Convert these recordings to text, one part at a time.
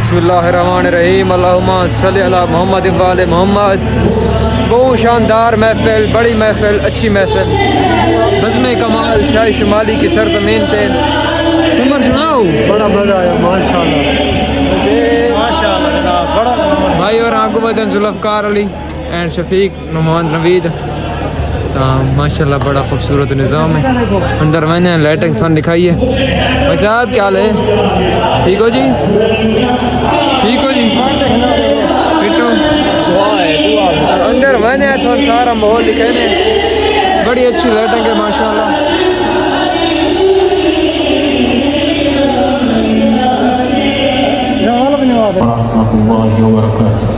बिस्मिल्लाहिर्रहमानिर्रहीम अल्लाहुम्मा सल्लि अला मोहम्मद व आले मोहम्मद। बहुत शानदार महफिल, बड़ी महफिल, अच्छी महफिल, बज़्म-ए कमाल शाही शुमाली की सरज़मीन पे। उमर सुनाओ, बड़ा मज़ा आया माशाल्लाह माशाल्लाह जनाब, बड़ा भाई और आगू बदन जुल्फ़कार अली एंड शफीक मोहम्मद नवीद। तो माशाल्लाह बड़ा खूबसूरत निज़ाम है। अंदर मैंने लाइटिंग फन दिखाई है। भाई साहब क्या हाल है? ठीक हो जी? ठीक हो जी? अंदर मैंने थोड़ा सारा माहौल दिखाने, बड़ी अच्छी लाइटिंग है माशाल्लाह। रहमतुल्लाहि व बरकातुहू।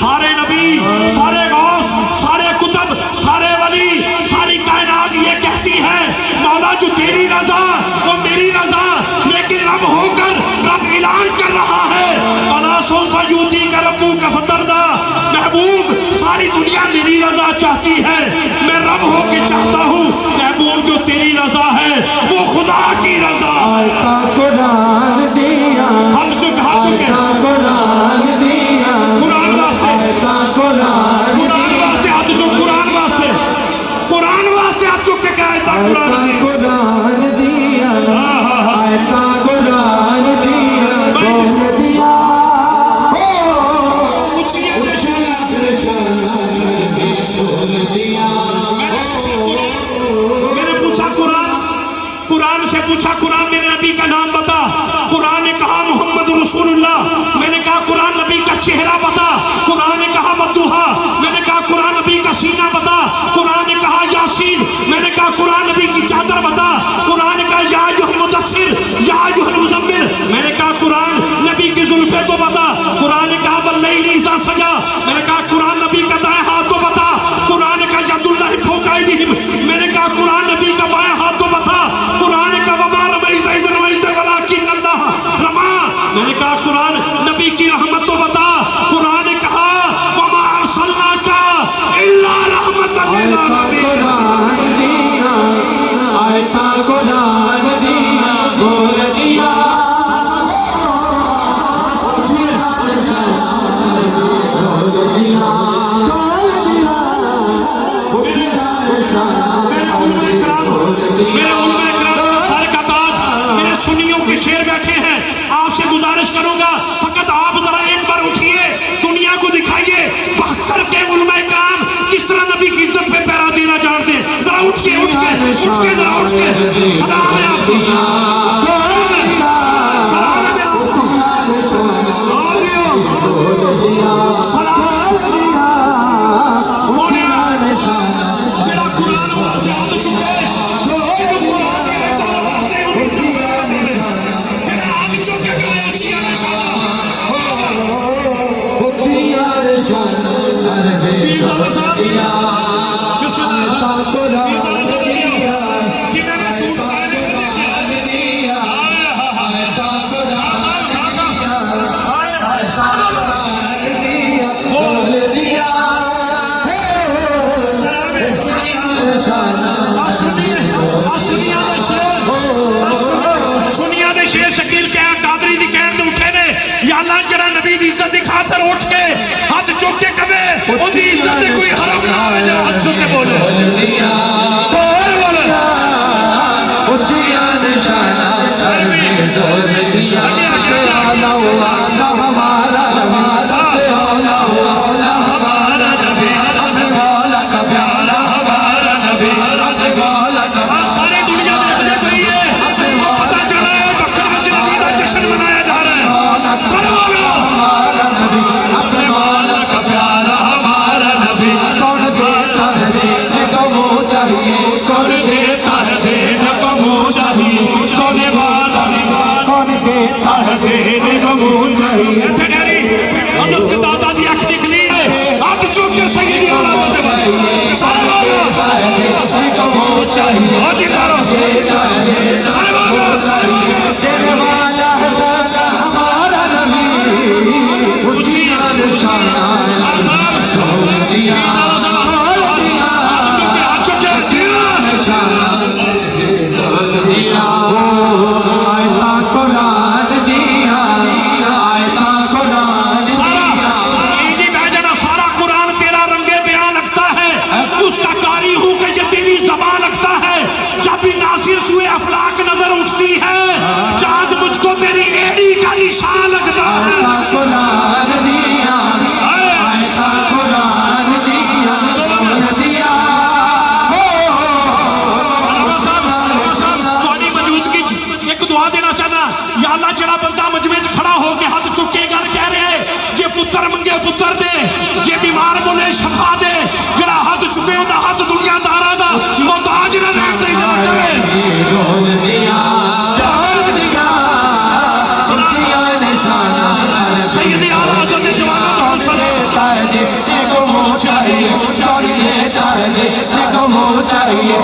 सारे नबी, सारे गौस, सारे कुतुब, सारे वली, सारी कायनात ये कहती है मौला जो तेरी रजा वो मेरी रजा, लेकिन रब होकर रब ऐलान कर रहा है अला सोफा यूती का रब्बू का फतरदा। महबूब सारी दुनिया मेरी रजा चाहती है, मैं रब होके चाहता हूँ महबूब जो तेरी रजा है वो खुदा की रजा। कुरान दिया हम से कहा चुके कुरान दिया कुरान वास्ते हाथ चुक कुरान वास्ते हाथ चुक के कहा कुरान दिया आयता कुरान दिया बोल दिया मैंने पूछा कुरान से पूछा कुरान मेरे नबी का नाम बता। कुरान ने कहा मोहम्मद रसूलुल्लाह। मैंने कहा कुरान नबी का चेहरा बता। कुरान ने कहा मद्दुहा। मैंने कहा कुरान नबी का सीना बता। कुरान ने कहा यासीन। मैंने कहा कुरान नबी की चादर बता। कुरान ने कहा या अय्युहल मुदस्सिर या अय्युहल मुज़म्मिल। मैंने कहा कुरान नबी की जुल्फे तो बता। कुरान ने कहा वल्लैलि इज़ा सजा। मैंने कहा कुरान नबी का दाएं हाथ तो बता। कुरान ने कहा यदुल्लाहि फौका अयदीहिम। मैंने कहा कुरान नबी का बाएं हाथ तो बता। कुरान ने कहा वमा रमैता उठ के जरा उठ के सलाम है आपको, सलाम है आपको, सलाम सोने मेरा कुरान वास्ते हाथ चुके, कुरान के वास्ते हाथ चुके करे अच्छी शेर शकील कह कादरी दी कहन तो उठे ने या अल्लाह जरा नबी दी इज्जत दी खातर उठ के हाथ चुक के कवे ओदी इज्जत दे कोई हरम ना हो जरा हाथ चुक के बोले बोल बोले उचिया निशाना सर में जोर दिया अल्लाह अल्लाह हमारा नबी अल्लाह हमारा नबी अपने मौला का प्यारा हमारा नबी अपने मौला का सारी दुनिया देखने पई है पता चला है जश्न मनाया जा रहा है हमारा नबी अपने मौला का प्यारा हमारा नबी कौन देता है देने को मुँह चाहिए कौन देता है देने को मुँह चाहिए कौन वाला कौन देता है देने को मुँह चाहिए हजरत के दादा की आँख निकली है हाथ चूक के सही को मुँह चाहिए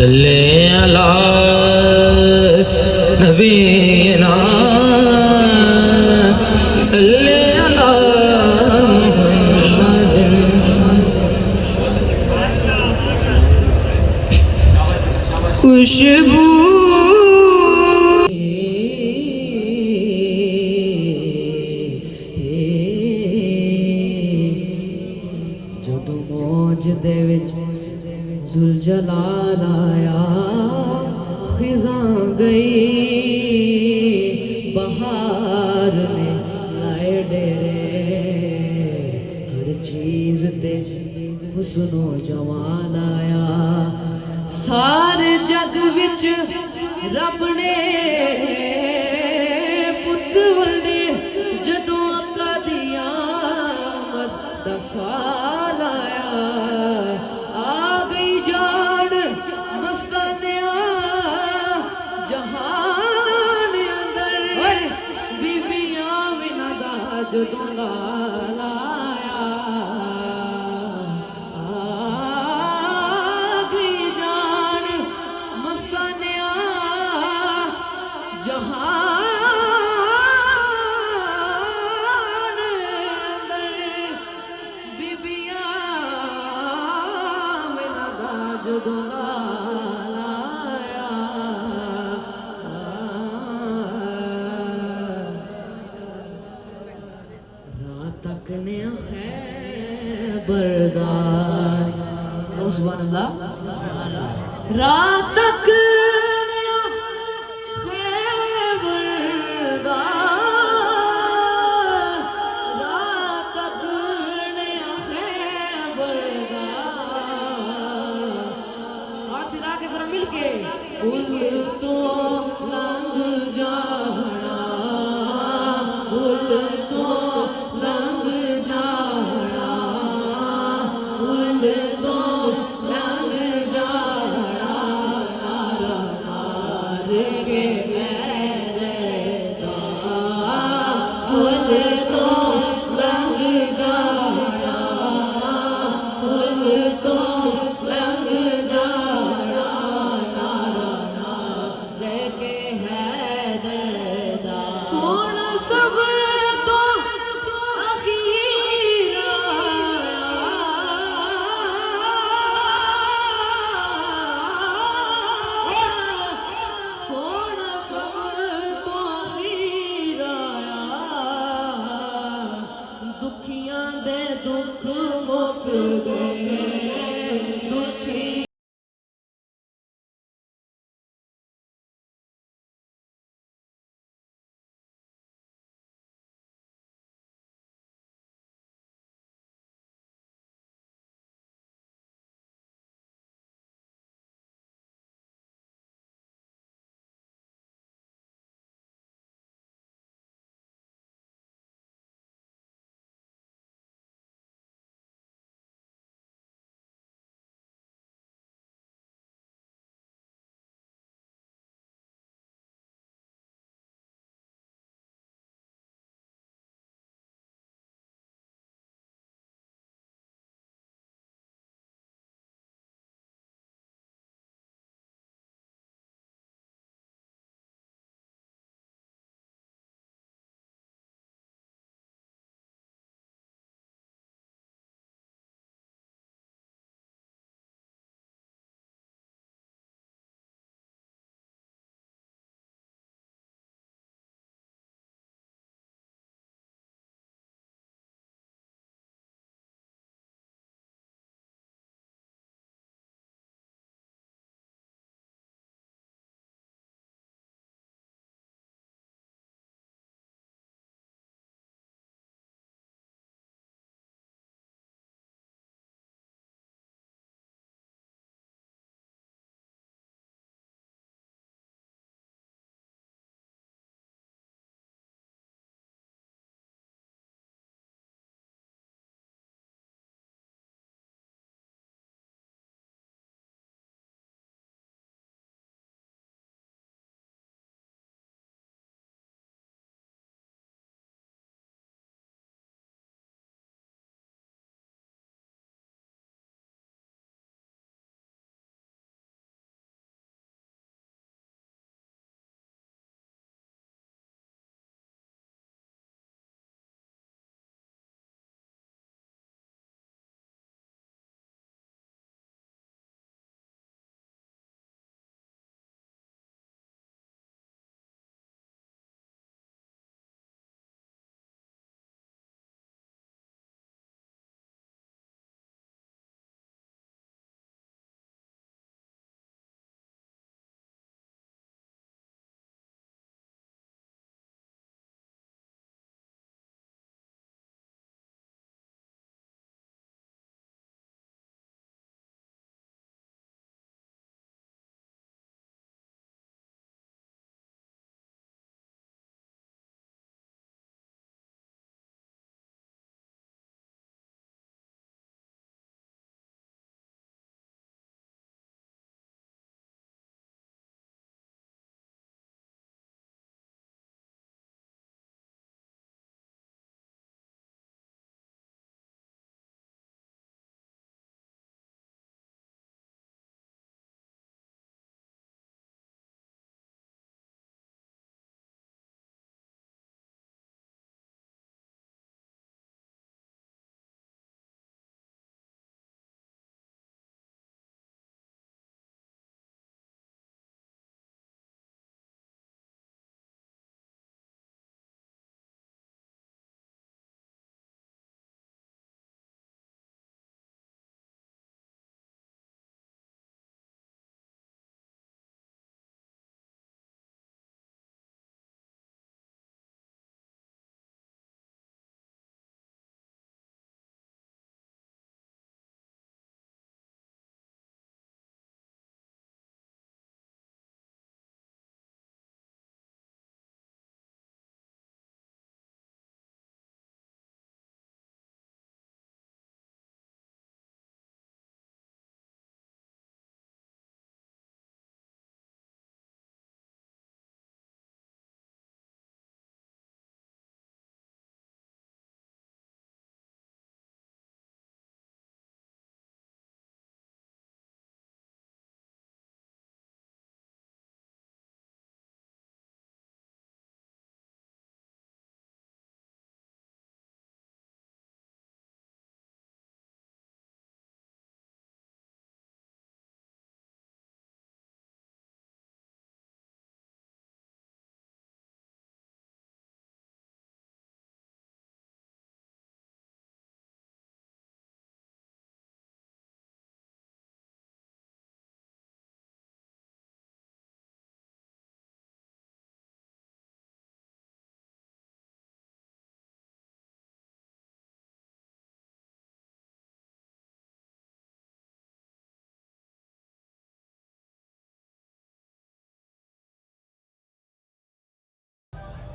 सल्ले अला नबीना सल्ले अला खुशबू ਜਦੋਂ ਮੌਜ ਦੇ ਵਿੱਚ ਜ਼ੁਲਜਲਾਲ ਆਇਆ ਖਿਜ਼ਾਂ ਗਈ ਬਹਾਰ ਨੇ ਲਾਏ ਡੇਰੇ ਹਰ ਚੀਜ਼ ਤੇ ਹੁਸਨੋ ਜਮਾਲ ਆਇਆ ਸਾਰੇ ਜਗ ਵਿੱਚ ਰੱਬ ਨੇ ਪੁੱਤ ਵੰਡੇ ਜਦੋਂ ਆਕਾ ਦੀ ਆਮਦ ਦਾ ਸਾਲ ਆਇਆ ਆ ਗਈ ਜਾਨ ਮਸਤਾਨਿਆ ਜਹਾਨ ਅੰਦਰ ਬੀਬੀਆਂ ਬਿਨਾਂ ਦਾ ਜਦੋਂ ਲਾਲ ਆਇਆ ਆ ਗਈ ਜਾਨ ਮਸਤਾਨਿਆ ਜਹਾਨ ਅੰਦਰ ਬੀਬੀਆਂ ਬਿਨਾਂ ਦਾ ਜਦੋਂ ਲਾਲ ਆਇਆ ਰਾਤ ਤੱਕ ਨੇ ਖੈਬਰ ਦਾ ਸੁਭਾਨ ਅੱਲਾਹ रात तक खैबर दा रात तक खैबर दा हाथ गिरा के जरा मिल के पुल तो लंघ जाना पुल तो लंघ जाना पुल तो लंघ जाना के पुल तो लंघ जाना पुल तो लंघ जाना नारे के हैदर सोना सब तो अखीरा सोना सब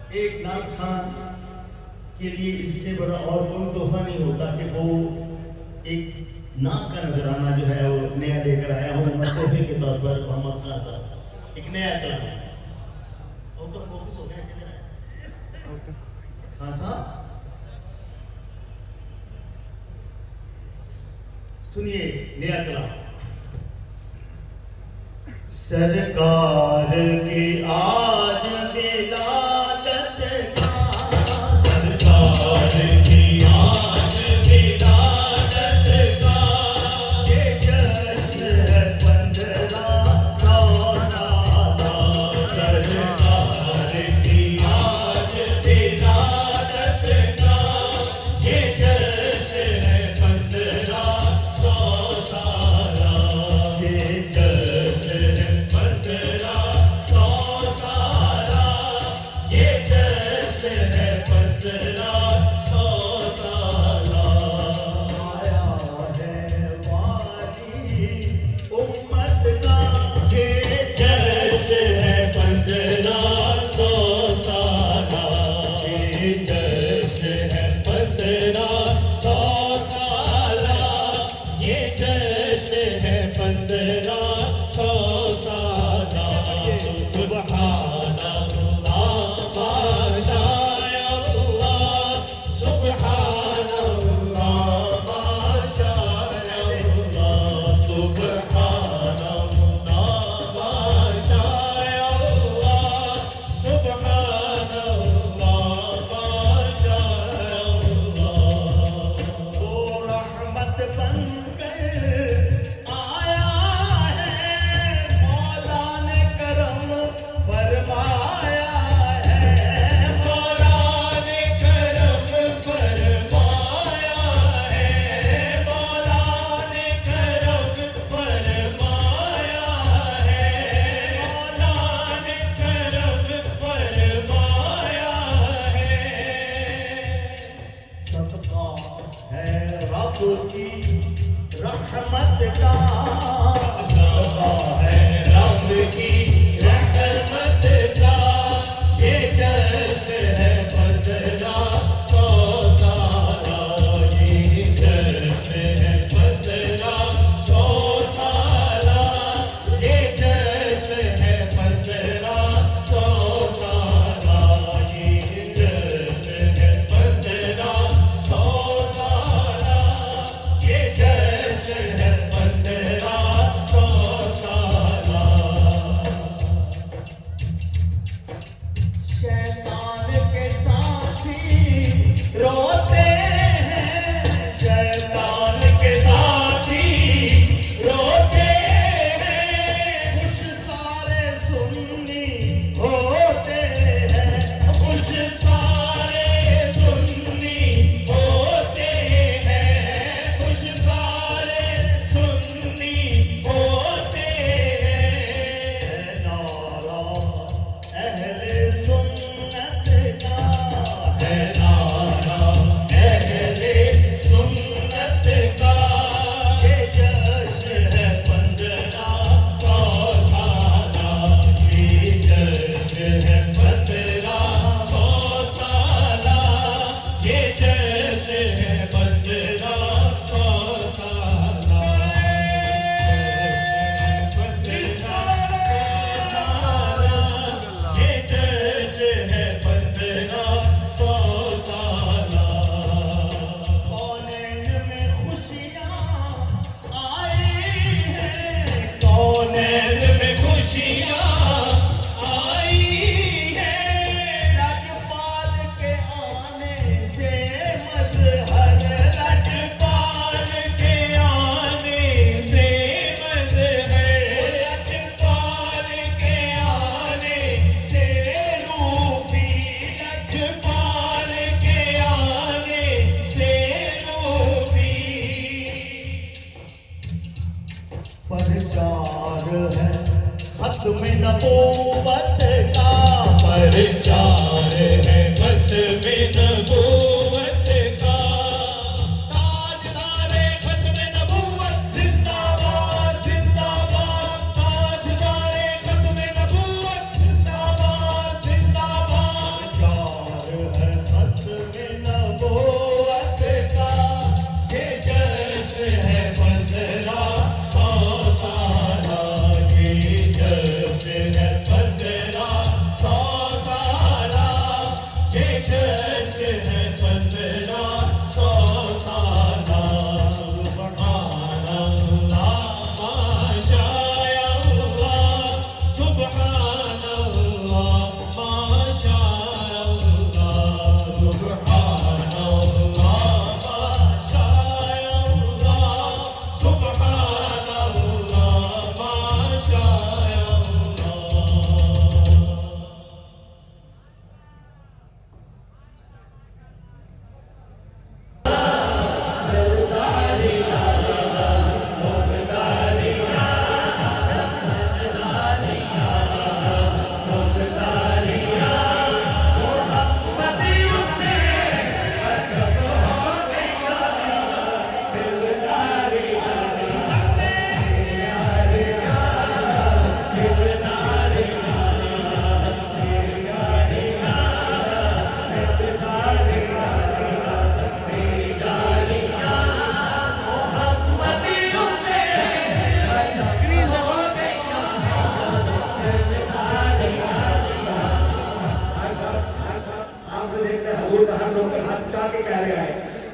एक नाम खान के लिए इससे बड़ा और कोई तोहफा नहीं होता कि वो एक नाम का नजराना जो है वो नया लेकर आया हूँ तोहफे के तौर पर मोहम्मद खान साहब एक नया कलाम आउट ऑफ फोकस हो गया किधर है खान साहब सुनिए नया कलाम सरकार के आज विलादत का सरकार की आज विलादत का ये जश्न है 1500 साला सरकार की आज विलादत का ये जश्न है 1500 साला ये जश्न है 1500 साला ये जश्न है 1500 साला आया है वाली उम्मत का ये जश्न है 1500 साला ये जश्न है 1500 साला ये जश्न है 1500 साला सुभान अल्लाह माशाअल्लाह सुभान अल्लाह माशाअल्लाह सुभान अल्लाह माशाअल्लाह सुभान अल्लाह माशाअल्लाह वो रहमत बनकर आया है मौला ने करम फरमाया है मौला ने करम फरमाया है मौला ने करम फरमाया है मौला ने करम फरमाया है सदका है रब की रहमत का सदका है रब की रहमत का ये जश्न है 1500 साला ये जश्न है 1500 साला ये जश्न है 1500 साला ये जश्न है 1500 साला ये जश्न है 1500 साला शैतान के साथी रोते हैं शैतान के साथी रोते हैं खुश सारे सुन्नी होते हैं खुश सारे सुन्नी होते हैं खुश सारे सुन्नी होते हैं नारा अहले सुन्नत का है नारा अहले सुन्नत का ये जश्न है 1500 साला ये जश्न है 1500 साला ये जश्न है 1500 साला ये जश्न है 1500 साला कौनैन में खुशियाँ आई हैं कौनैन में खुशियाँ आई हैं राजपाल के आने से मजहर राजपाल के आने से मजहर राजपाल के आने से रूफी राजपाल के आने से रूफी प्रचार है खत्म नबूवत का प्रचार है खत्म नबूवत का ताजदारे खत्म नबूवत जिंदाबाद जिंदाबाद ताजदारे खत्म नबूवत जिंदाबाद जिंदाबाद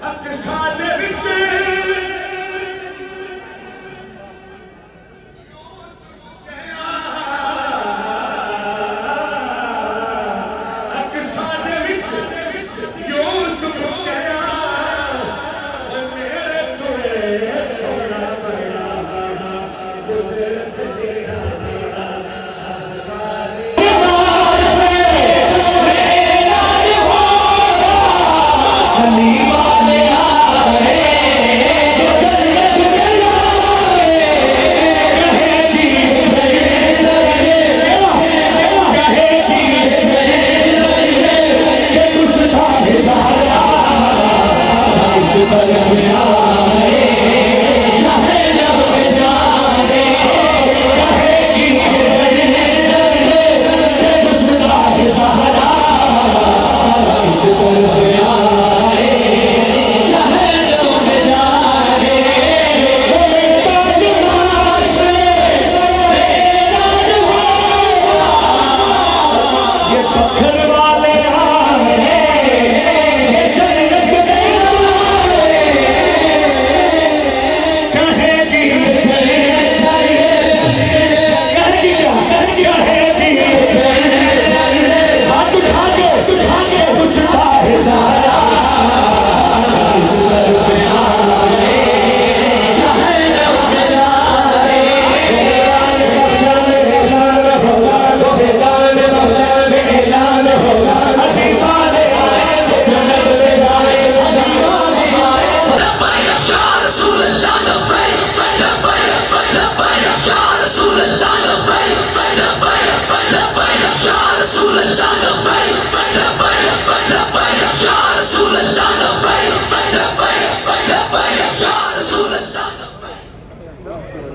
अक्सा दे विच